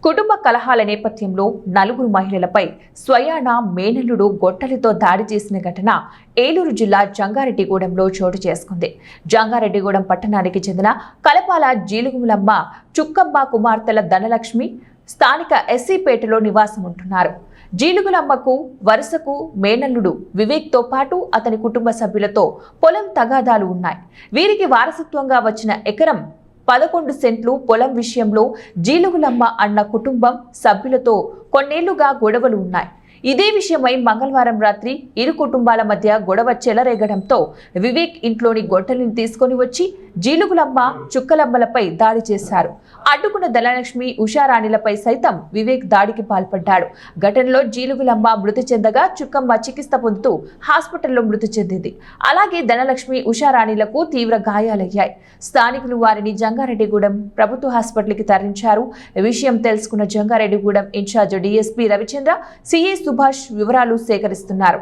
కుటుంబ కలహాల నేపథ్యంలో నలుగురు మహిళలపై స్వయాన మేనల్లుడు గొట్టలితో దాడి చేసిన ఘటన ఏలూరు జిల్లా జంగారెడ్డిగూడెంలో చోటు చేసుకుంది. జంగారెడ్డిగూడెం పట్టణానికి చెందిన కలపాల జీలుగుములమ్మ చుక్కమ్మ కుమార్తెల ధనలక్ష్మి స్థానిక ఎస్సీపేటలో నివాసం ఉంటున్నారు. జీలుగులమ్మకు వరుసకు మేనల్లుడు వివేక్తో పాటు అతని కుటుంబ సభ్యులతో పొలం తగాదాలు ఉన్నాయి. వీరికి వారసత్వంగా వచ్చిన ఎకరం 11 సెంట్లు పొలం విషయంలో జీలుగులమ్మ అన్న కుటుంబం సభ్యులతో కొన్నేళ్లుగా గొడవలు ఉన్నాయి. ఇదే విషయమై మంగళవారం రాత్రి ఇరు కుటుంబాల మధ్య గొడవ చెలరేగడంతో వివేక్ ఇంట్లోని గొడ్డలిని తీసుకొని వచ్చి జీలుగులమ్మ చుక్కలమ్మలపై దాడి చేశారు. అడ్డుకున్న ధనలక్ష్మి ఉషారాణిలపై సైతం వివేక్ దాడికి పాల్పడ్డాడు. ఘటనలో జీలుగులమ్మ మృతి చెందగా చుక్కమ్మ చికిత్స పొందుతూ హాస్పిటల్లో మృతి చెందింది. అలాగే ధనలక్ష్మి ఉషారాణిలకు తీవ్ర గాయాలయ్యాయి. స్థానికులు వారిని జంగారెడ్డిగూడెం ప్రభుత్వ హాస్పిటల్కి తరలించారు. ఈ విషయం తెలుసుకున్న Jangareddygudem in charge DSP Ravichandra, CI Subhash వివరాలు సేకరిస్తున్నారు.